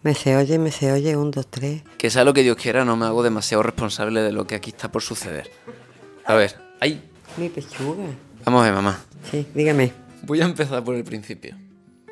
Me se oye, 1, 2, 3. Que sea lo que Dios quiera, no me hago demasiado responsable de lo que aquí está por suceder. A ver, ¡ay! Mi pechuga. Vamos a ver, mamá. Sí, dígame. Voy a empezar por el principio.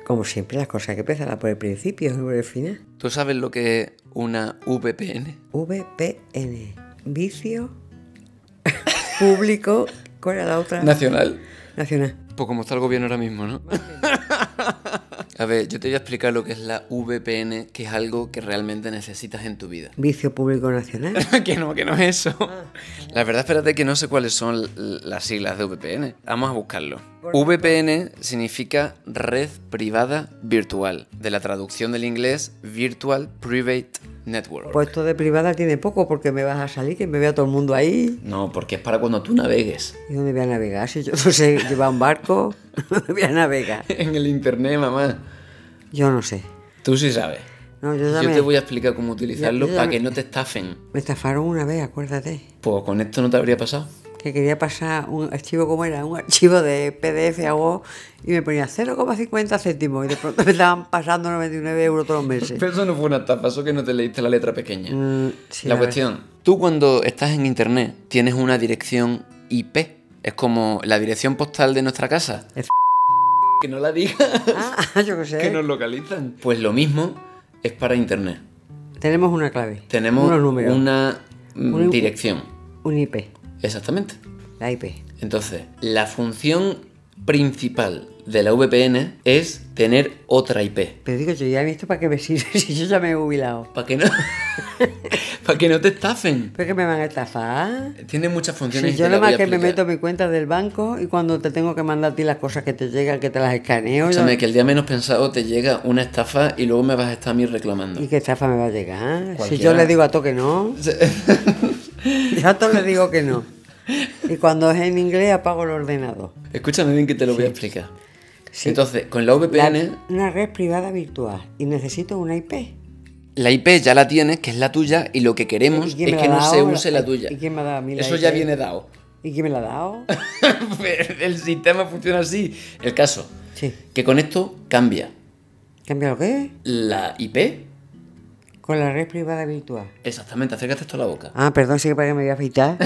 Como siempre, las cosas hay que empezarlas por el principio y por el final. ¿Tú sabes lo que es una VPN? VPN. Vicio público. ¿Cuál era la otra? Nacional. Nacional. Pues como está el gobierno ahora mismo, ¿no? A ver, yo te voy a explicar lo que es la VPN, que es algo que realmente necesitas en tu vida. Vicio público nacional. que no es eso. La verdad, espérate, que no sé cuáles son las siglas de VPN. Vamos a buscarlo. VPN significa Red Privada Virtual, de la traducción del inglés Virtual Private Network. Pues esto de privada tiene poco, porque me vas a salir, que me vea todo el mundo ahí. No, porque es para cuando tú navegues. ¿Y dónde voy a navegar? Si yo no sé llevar un barco, ¿dónde voy a navegar? En el internet, mamá. Yo no sé. Tú sí sabes. No, Yo te voy a explicar cómo utilizarlo para que no te estafen. Me estafaron una vez, acuérdate. Pues con esto no te habría pasado. Que quería pasar un archivo, ¿cómo era? Un archivo de PDF a Word y me ponía 0,50 céntimos y de pronto me estaban pasando 99 euros todos los meses. Pero eso no fue una estafa, eso que no te leíste la letra pequeña. Sí, la cuestión, tú cuando estás en internet tienes una dirección IP. Es como la dirección postal de nuestra casa. Que no la digas. Ah, yo qué sé. Que nos localizan. Pues lo mismo es para internet. Tenemos una clave. Tenemos unos números. una dirección. Un IP. Exactamente. La IP. Entonces, la función principal de la VPN es tener otra IP. Pero digo, yo ya he visto para qué me sirve si yo ya me he jubilado. Para que no, para que no te estafen. ¿Pero que me van a estafar? Tiene muchas funciones. Si y yo te las nada más voy a que me explicar. meto en mi cuenta del banco y cuando te tengo que mandar a ti las cosas que te llegan, que te las escaneo. Escúchame, que el día menos pensado te llega una estafa y luego me vas a estar a mí reclamando. ¿Y qué estafa me va a llegar? Si Cualquiera. yo le digo a todo que no. Yo a todo le digo que no. Y cuando es en inglés apago el ordenador. Escúchame bien que te lo voy a explicar. Sí. Entonces, con la VPN, Una red privada virtual. Y necesito una IP. la IP ya la tienes, que es la tuya, y lo que queremos ¿Y quién es me que la ha no se dado? use la tuya. ¿Y quién me ha dado a mí la Eso IP? ya viene dado. ¿Y quién me la ha dado? El sistema funciona así. El caso, Sí. que con esto cambia ¿Cambia lo que es? la IP. Con la red privada virtual. Exactamente, acércate esto a la boca. Ah, perdón, sí que para que me voy a afeitar.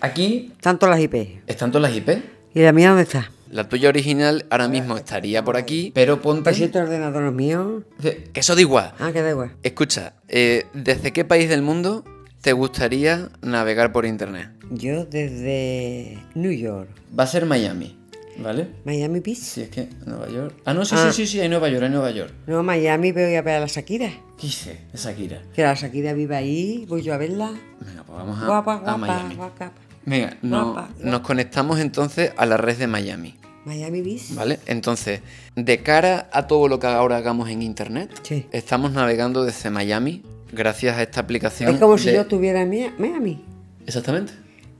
Aquí Tanto las IP. están todas las IP. ¿Y la mía dónde está? La tuya original ahora mismo estaría por aquí, pero ponte... Pues si este ordenador no es mío. Que eso da igual. Ah, que da igual. Escucha, ¿desde qué país del mundo te gustaría navegar por internet? Yo desde New York. Va a ser Miami, ¿vale? Miami Beach. Si es que Nueva York... Ah, no, sí, Ah. sí, hay Nueva York. No, Miami veo a ver a la Shakira. ¿Qué dice? Es Shakira. Que la Shakira vive ahí, voy yo a verla. Venga, pues vamos a, Guapa, a guapa, Miami. guapa. Venga, Guapa, nos conectamos entonces a la red de Miami, Miami Beach. ¿vale? Entonces, de cara a todo lo que ahora hagamos en internet, Sí. estamos navegando desde Miami gracias a esta aplicación. Es como si yo estuviera en Miami. Exactamente.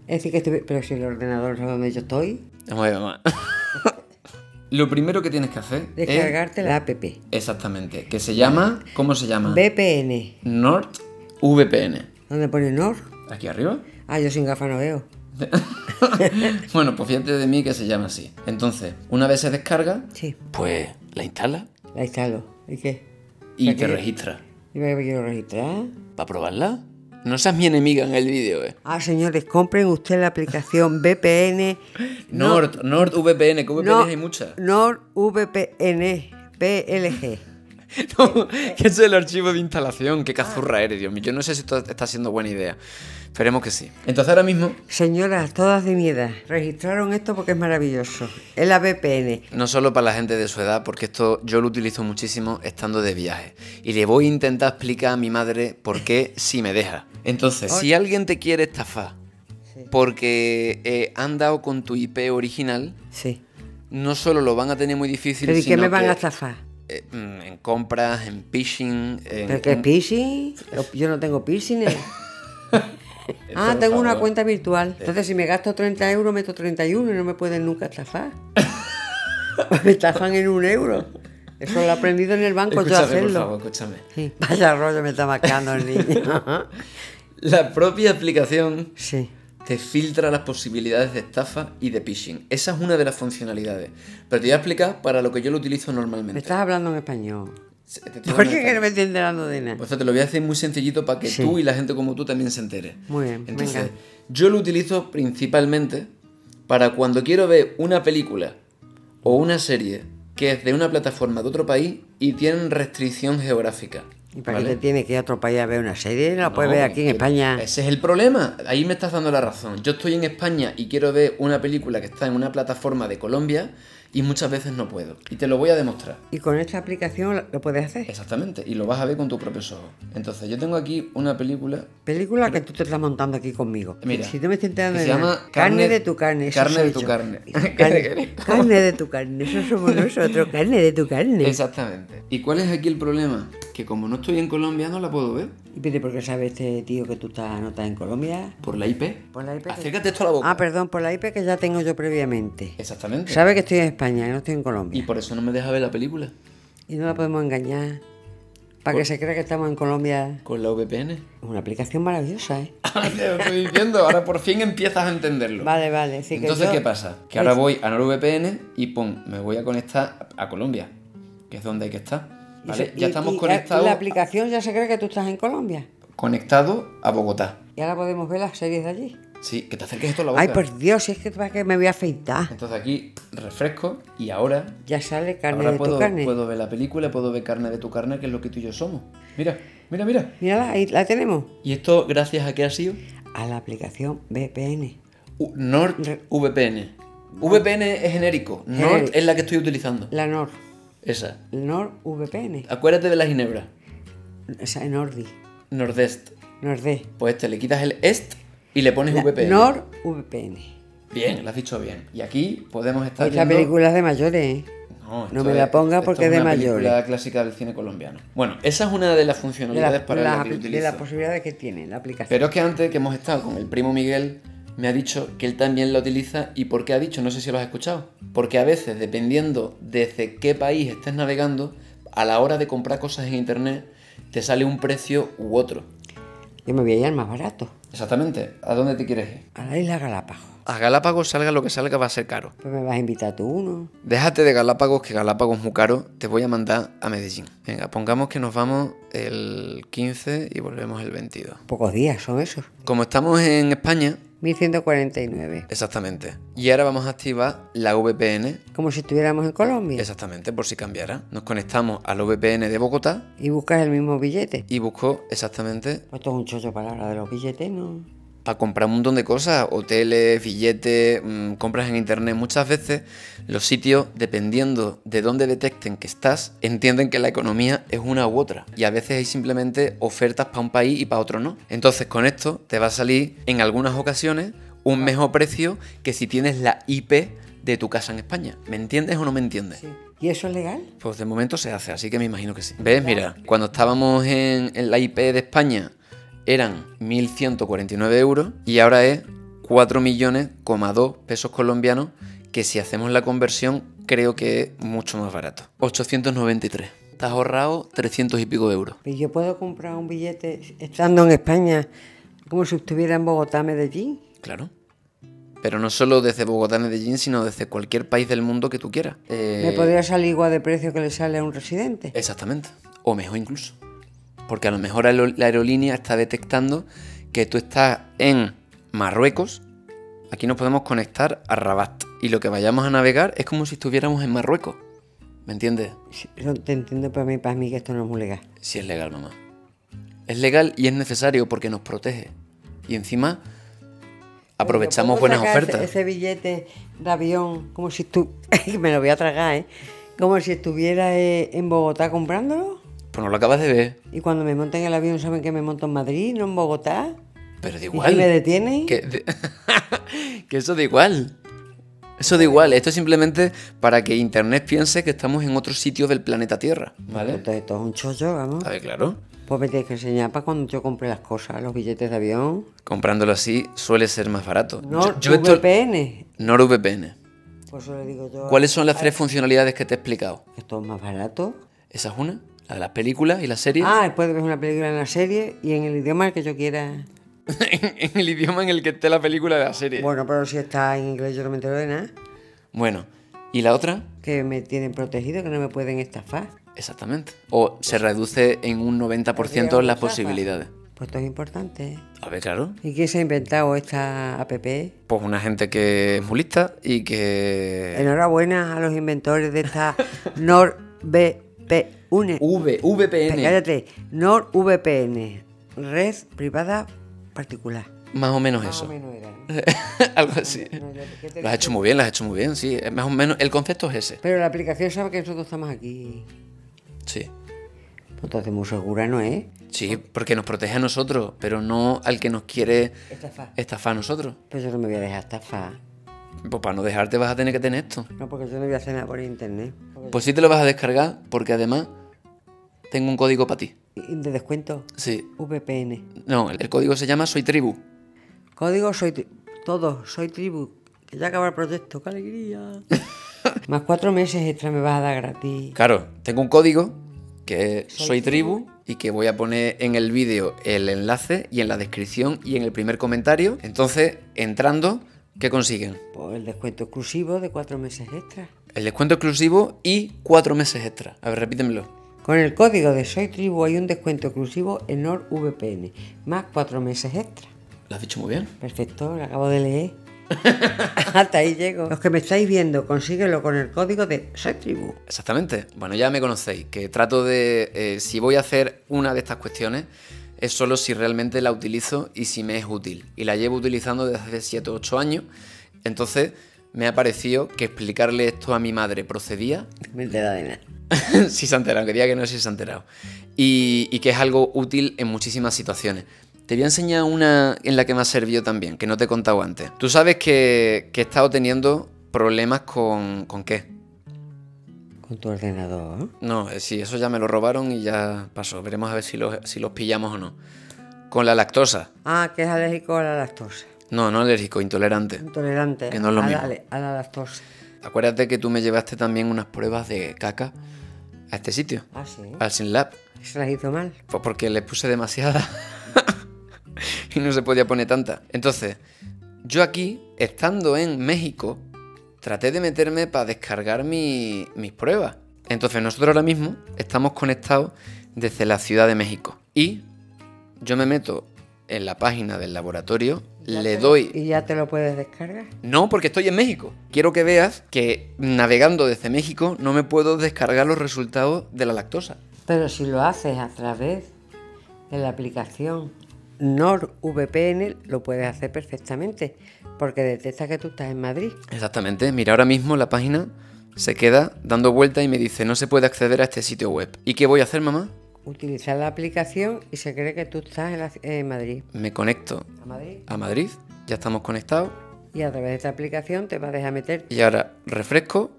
Es decir, que estuviera... Pero si el ordenador es donde yo estoy, Vamos a ver, mamá. Lo primero que tienes que hacer descargarte la app. Exactamente. Que se llama... ¿Cómo se llama? VPN. NordVPN. ¿Dónde pone Nord? ¿Aquí arriba? Ah, yo sin gafas no veo. Bueno, pues fíjate de mí que se llama así. Entonces, una vez se descarga, Sí, pues la instala la instalo. ¿Y qué? y ¿Para te qué? registra. ¿Y para qué me quiero registrar? ¿Para probarla? No seas mi enemiga en el vídeo, Ah, señores, compren usted la aplicación VPN. NordVPN, que VPN hay muchas. NordVPN PLG. No, que es el archivo de instalación. Qué cazurra eres, Dios mío. Yo no sé si esto está siendo buena idea. Esperemos que sí. Entonces ahora mismo, Señoras, todas de mi edad, registraron esto porque es maravilloso. Es la VPN. no solo para la gente de su edad, porque esto yo lo utilizo muchísimo estando de viaje. Y le voy a intentar explicar a mi madre por qué si me deja. Entonces, si alguien te quiere estafar Sí. porque han dado con tu IP original, Sí. no solo lo van a tener muy difícil, ¿Pero y qué sino me van que, a estafar? en compras, en phishing... ¿Pero qué es piercing? Yo no tengo piercing. Ah, tengo una cuenta virtual. Entonces, si me gasto 30 euros, meto 31 y no me pueden nunca estafar. Me estafan en 1 euro. Eso lo he aprendido en el banco, yo Escúchame, por hacerlo. favor, escúchame. Sí. Vaya rollo me está marcando el niño. La propia aplicación Sí. te filtra las posibilidades de estafa y de phishing. Esa es una de las funcionalidades. Pero te voy a explicar para lo que yo lo utilizo Me normalmente. estás hablando en español. Te estoy ¿Por dando qué que esta- no me estoy enterando de nada? Pues te lo voy a hacer muy sencillito para que Sí. tú y la gente como tú también se entere. Muy bien, Entonces, venga. yo lo utilizo principalmente para cuando quiero ver una película o una serie que es de una plataforma de otro país y tienen restricción geográfica. ¿Y para ¿vale? qué te tienes que ir a otro país a ver una serie? ¿No la puedes No, ver aquí en que- España? Ese es el problema. Ahí me estás dando la razón. Yo estoy en España y quiero ver una película que está en una plataforma de Colombia y muchas veces no puedo. Y te lo voy a demostrar. ¿Y con esta aplicación lo puedes hacer? Exactamente. Y lo vas a ver con tus propios ojos. Entonces, yo tengo aquí una película. Película que tú te estás montando aquí conmigo. Mira, Si no me estoy enterando que de se nada. llama Carne de tu carne. Eso Carne soy de tu yo. carne. Carne de tu carne. Eso somos nosotros. Carne de tu carne. Exactamente. ¿Y cuál es aquí el problema? Que como no estoy en Colombia, no la puedo ver. ¿Y pide por qué sabe este tío que tú no estás en Colombia? Por la IP. Por la IP. Acércate esto a la boca. Ah, perdón, por la IP que ya tengo yo previamente. Exactamente. Sabe que estoy en España, que no estoy en Y Colombia. por eso no me deja ver la película. Y no la podemos engañar. Para que se crea que estamos en Colombia. Con la VPN. Es una aplicación maravillosa, ¿eh? Ahora te lo estoy diciendo, ahora por fin empiezas a entenderlo. Vale, vale. Sí, que Entonces, yo- ¿qué pasa? Que ahora voy a NordVPN y pum, me voy a conectar a Colombia, que es donde hay que estar. y ¿Vale? se- Ya y- estamos y conectados, la aplicación ya se cree que tú estás en Colombia. conectados a Bogotá. Y ahora podemos ver las series de allí. Sí, que te acerques esto a la boca. Ay, por Dios, si es que para que me voy a afeitar. Entonces aquí refresco y ahora, Ya sale carne ahora de puedo, tu carne. puedo ver la película, puedo ver carne de tu carne, que es lo que tú y yo somos. Mira, mira, mira. Mírala, ahí la tenemos. ¿Y esto gracias a qué ha sido? A la aplicación VPN. NordVPN. VPN es genérico. Nord Genérico. es la que estoy utilizando. La Nord. Esa. NordVPN. Acuérdate de la ginebra. Esa es Nordi. Nordest. Nordé. Pues te le quitas el est y le pones VPN. NordVPN. Bien, lo has dicho bien. Y aquí podemos estar Esta viendo... película es de mayores, ¿eh? No, No esto me la ponga esto porque es de una mayores. película clásica del cine colombiano. Bueno, esa es una de las funcionalidades para las que lo de utilizo. las posibilidades que tiene la aplicación. Pero es que antes que hemos estado con el primo Miguel, me ha dicho que él también la utiliza. ¿Y por qué ha dicho? No sé si lo has escuchado. Porque a veces, dependiendo desde qué país estés navegando, a la hora de comprar cosas en internet, te sale un precio u otro. Yo me voy a ir al más barato. Exactamente. ¿A dónde te quieres ir? A la isla Galápagos. A Galápagos, salga lo que salga, va a ser caro. Pues me vas a invitar tú uno. Déjate de Galápagos, que Galápagos es muy caro. Te voy a mandar a Medellín. Venga, pongamos que nos vamos el 15 y volvemos el 22. Pocos días son esos. Como estamos en España, 1149. exactamente. Y ahora vamos a activar la VPN. Como si estuviéramos en Colombia. Exactamente, por si cambiara. Nos conectamos al VPN de Bogotá Y buscas el mismo billete. y busco exactamente Pues esto es un chollo para la hora de los billetes, ¿no? para comprar un montón de cosas, hoteles, billetes, compras en internet. Muchas veces los sitios, dependiendo de dónde detecten que estás, entienden que la economía es una u otra. Y a veces hay simplemente ofertas para un país y para otro no. Entonces con esto te va a salir en algunas ocasiones un mejor precio que si tienes la IP de tu casa en España. ¿Me entiendes o no me entiendes? Sí. ¿Y eso es legal? Pues de momento se hace, así que me imagino que sí. ¿Ves? Mira, cuando estábamos en la IP de España eran 1.149 euros y ahora es 4,2 pesos colombianos, que si hacemos la conversión creo que es mucho más barato. 893. Te has ahorrado 300 y pico de euros. Pues yo puedo comprar un billete estando en España como si estuviera en Bogotá, Medellín. Claro. Pero no solo desde Bogotá a Medellín, sino desde cualquier país del mundo que tú quieras. Me podría salir igual de precio que le sale a un residente. Exactamente. O mejor incluso. Porque a lo mejor la aerolínea está detectando que tú estás en Marruecos. Aquí nos podemos conectar a Rabat. Y lo que vayamos a navegar es como si estuviéramos en Marruecos. ¿Me entiendes? Sí, no te entiendo, pero para mí que esto no es muy legal. Sí es legal, mamá. Es legal y es necesario porque nos protege. Y encima aprovechamos Yo puedo buenas sacar ofertas. Ese billete de avión, como si tú... me lo voy a tragar, ¿eh? Como si estuviera en Bogotá comprándolo. Pues no lo acabas de ver. Y cuando me monten en el avión saben que me monto en Madrid, no en Bogotá. Pero da ¿Y igual. si me detienen? Que eso da igual. Eso da igual. Esto es simplemente para que Internet piense que estamos en otro sitio del planeta Tierra. ¿Vale? Entonces todo es un chollo, vamos. A ver, claro. Pues me tienes que enseñar para cuando yo compre las cosas, los billetes de avión. Comprándolo así suele ser más barato. No, Yo esto- VPN. NordVPN. Pues eso le digo yo. ¿Cuáles son las tres funcionalidades que te he explicado? Esto es más barato. Esa es una. La de las películas y las series. Ah, después de ver una película en la serie y en el idioma que yo quiera. En el idioma en el que esté la película de la serie. Bueno, pero si está en inglés yo no me entero de nada. Bueno, ¿y la otra? Que me tienen protegido, que no me pueden estafar. Exactamente. O se reduce en un 90% las posibilidades. Pues esto es importante. A ver, claro. ¿Y quién se ha inventado esta app? Pues una gente que es muy lista y que... Enhorabuena a los inventores de esta NordVPN. VPN. Cállate, NordVPN, red privada particular. Más o menos Más eso. o menos era, ¿no? Algo así. Lo has hecho muy bien, sí. Más o menos el concepto es ese. Pero la aplicación sabe que nosotros estamos aquí. Sí. Entonces muy segura no es. Sí, porque nos protege a nosotros, pero no al que nos quiere estafar a nosotros. Pero yo no me voy a dejar estafar. Pues para no dejarte vas a tener que tener esto. No, porque yo no voy a hacer nada por internet. Pues sí te lo vas a descargar porque además tengo un código para ti. ¿Y de descuento? Sí. VPN. No, el código se llama Soy Tribu. Código soy tribu. Que ya acaba el proyecto. ¡Qué alegría! Más 4 meses extra me vas a dar gratis. Claro, tengo un código que es Soy Tribu y que voy a poner en el vídeo el enlace y en la descripción y en el primer comentario. Entonces, entrando, ¿qué consiguen? Pues el descuento exclusivo de 4 meses extra. El descuento exclusivo y 4 meses extra. A ver, repítemelo. Con el código de Soy Tribu hay un descuento exclusivo en NordVPN. Más 4 meses extra. Lo has dicho muy bien. Perfecto, lo acabo de leer. Hasta ahí llego. Los que me estáis viendo, consíguelo con el código de Soy Tribu. Exactamente. Bueno, ya me conocéis, que trato de... si voy a hacer una de estas cuestiones, es solo si realmente la utilizo y si me es útil. Y la llevo utilizando desde hace 7 o 8 años. Entonces, me ha parecido que explicarle esto a mi madre procedía. Me entera de nada. Si se ha enterado, que diga que no, si se ha enterado. Y que es algo útil en muchísimas situaciones. Te voy a enseñar una en la que me ha servido también, que no te he contado antes. Tú sabes que he estado teniendo problemas con... ¿Con qué? Con tu ordenador. No, sí, eso ya me lo robaron y ya pasó. Veremos a ver si los pillamos o no. Con la lactosa. Ah, que es alérgico a la lactosa. No, no alérgico, intolerante. Intolerante. Que no es lo mismo. A la lactosa. Acuérdate que tú me llevaste también unas pruebas de caca a este sitio. Ah, sí. Al SYNLAB. ¿Se las hizo mal? Pues porque le puse demasiada. Y no se podía poner tanta. Entonces, yo aquí, estando en México, traté de meterme para descargar mis pruebas. Entonces, nosotros ahora mismo estamos conectados desde la Ciudad de México. Y yo me meto en la página del laboratorio, le doy... ¿Y ya te lo puedes descargar? No, porque estoy en México. Quiero que veas que navegando desde México no me puedo descargar los resultados de la lactosa. Pero si lo haces a través de la aplicación NordVPN, lo puedes hacer perfectamente, porque detecta que tú estás en Madrid. Exactamente. Mira, ahora mismo la página se queda dando vueltas y me dice no se puede acceder a este sitio web. ¿Y qué voy a hacer, mamá? Utilizar la aplicación y se cree que tú estás en Madrid. Me conecto a Madrid, ya estamos conectados. Y a través de esta aplicación te va a dejar meter. Y ahora refresco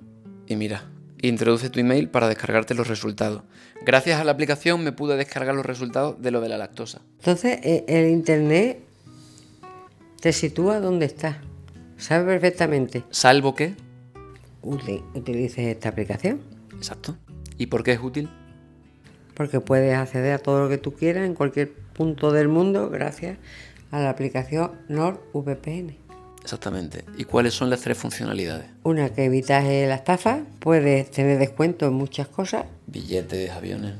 y mira, introduce tu email para descargarte los resultados. Gracias a la aplicación me pude descargar los resultados de lo de la lactosa. Entonces, el internet te sitúa donde estás. Sabe perfectamente. Salvo que... Utilices esta aplicación. Exacto. ¿Y por qué es útil? Porque puedes acceder a todo lo que tú quieras en cualquier punto del mundo gracias a la aplicación NordVPN. Exactamente. ¿Y cuáles son las 3 funcionalidades? Una, que evitas la estafa, puedes tener descuento en muchas cosas. Billetes, aviones.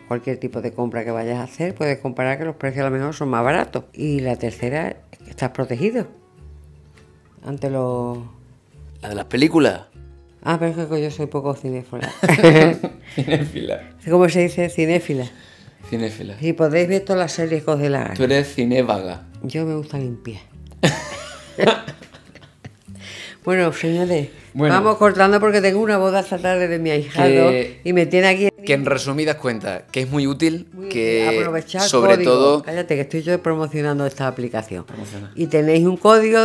Cualquier tipo de compra que vayas a hacer, puedes comparar que los precios a lo mejor son más baratos. Y la tercera, es que estás protegido ante los... ¿La de las películas? Ah, pero es que yo soy poco cinéfila. Cinéfila. ¿Cómo se dice? Cinéfila. Cinéfila. Si podéis ver todas las series que os dé la gana. Tú eres cinévaga. Yo me gusta limpiar. Bueno, señores, vamos cortando porque tengo una boda esta tarde de mi ahijado y me tiene aquí... Que en resumidas cuentas, que es muy útil, que aprovechar sobre código. todo... Cállate, que estoy yo promocionando esta aplicación. Y tenéis un código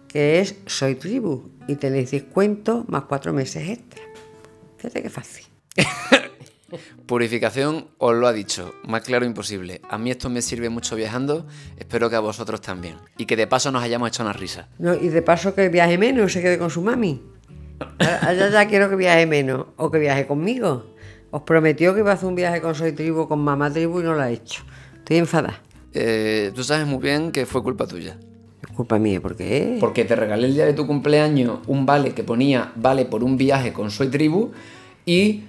que es Soy Tribu y tenéis descuento más 4 meses extra. Fíjate qué fácil. Purificación os lo ha dicho, más claro imposible. A mí esto me sirve mucho viajando, espero que a vosotros también. Y que de paso nos hayamos hecho una risa. No, y de paso que viaje menos, se quede con su mami. Allá ya quiero que viaje menos o que viaje conmigo. Os prometió que iba a hacer un viaje con Soy Tribu, con Mamá Tribu y no lo ha hecho. Estoy enfadada. Tú sabes muy bien que fue culpa tuya. Es culpa mía, ¿por qué? Porque te regalé el día de tu cumpleaños un vale que ponía vale por un viaje con Soy Tribu y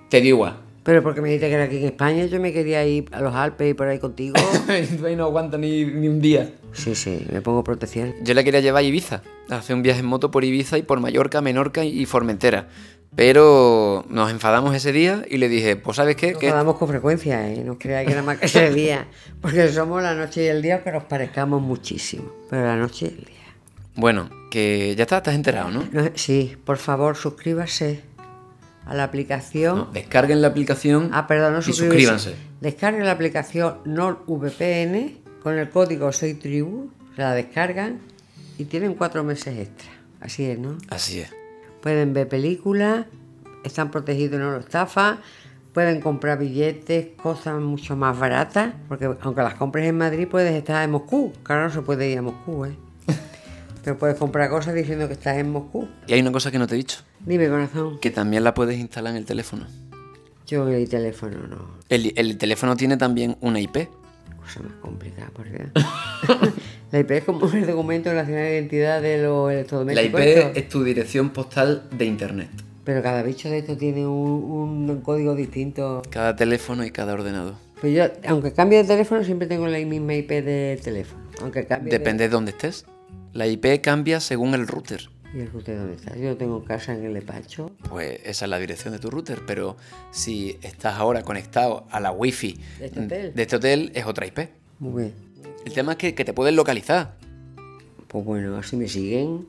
te dio igual. Pero porque me dijiste que era aquí en España, yo me quería ir a los Alpes y por ahí contigo. Y no aguanta ni un día. Sí, me pongo protección. Yo le quería llevar a Ibiza, a hacer un viaje en moto por Ibiza y por Mallorca, Menorca y Formentera. Pero nos enfadamos ese día y le dije, pues ¿sabes qué? Nos enfadamos con frecuencia, ¿eh? No creáis que nada más que ese día. Porque somos la noche y el día que nos parezcamos muchísimo. Pero la noche y el día. Bueno, que ya estás enterado, ¿no? Sí, por favor, suscríbase a la aplicación. No, descarguen la aplicación Perdón, no y suscribirse. suscríbanse. Descarguen la aplicación NordVPN con el código Soy Tribu, se la descargan y tienen 4 meses extra. Así es, ¿no? Así es. Pueden ver películas, están protegidos, no lo estafan, pueden comprar billetes, cosas mucho más baratas, porque aunque las compres en Madrid puedes estar en Moscú, que ahora no se puede ir a Moscú, ¿eh? Pero puedes comprar cosas diciendo que estás en Moscú. Y hay una cosa que no te he dicho. Dime, corazón. Que también la puedes instalar en el teléfono. Yo en el teléfono no. El teléfono tiene también una IP. Cosa más complicada, porque la IP es como el documento nacional de identidad de los electrodomésticos. La IP es tu dirección postal de internet. Pero cada bicho de esto tiene un código distinto. Cada teléfono y cada ordenador. Pues yo, aunque cambie de teléfono, siempre tengo la misma IP del teléfono. Aunque cambie Depende de dónde estés. La IP cambia según el router. ¿Y el router dónde está? Yo tengo casa en el despacho. Pues esa es la dirección de tu router, pero si estás ahora conectado a la wifi de este hotel, es otra IP. Muy bien. El tema es que te pueden localizar. Pues bueno, así me siguen.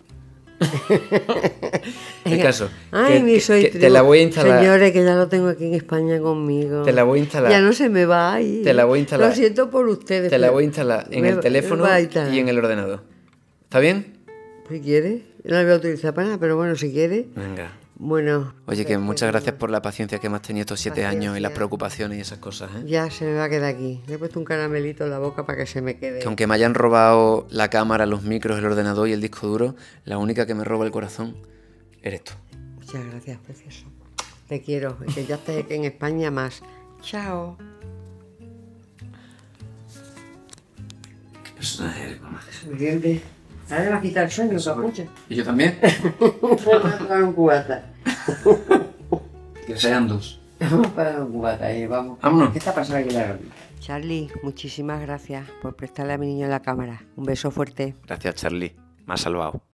El caso. Ay, te la voy a instalar. Señores, que ya lo tengo aquí en España conmigo. Te la voy a instalar. Ya no se me va a ir. Te la voy a instalar. Lo siento por ustedes. Te la voy a instalar en el teléfono y en el ordenador. ¿Está bien? Si quieres. No la voy a utilizar para nada, pero bueno, si quieres. Venga. Bueno. Oye, que muchas gracias por la paciencia que me has tenido estos 7 años y las preocupaciones y esas cosas, ¿eh? Ya se me va a quedar aquí. Le he puesto un caramelito en la boca para que se me quede. Que aunque me hayan robado la cámara, los micros, el ordenador y el disco duro, la única que me roba el corazón eres tú. Muchas gracias, precioso. Te quiero. Y que ya estés aquí en España más. Chao. Qué personaje eres, mamá. Suficiente. Ahora me va a quitar el sueño, capucha. ¿Y yo también? Vamos a tomar un cubata. Que sean 2. Vamos para un cubata, vamos. Vámonos. ¿Qué está pasando aquí en la radio? Charlie, muchísimas gracias por prestarle a mi niño la cámara. Un beso fuerte. Gracias, Charlie. Me has salvado.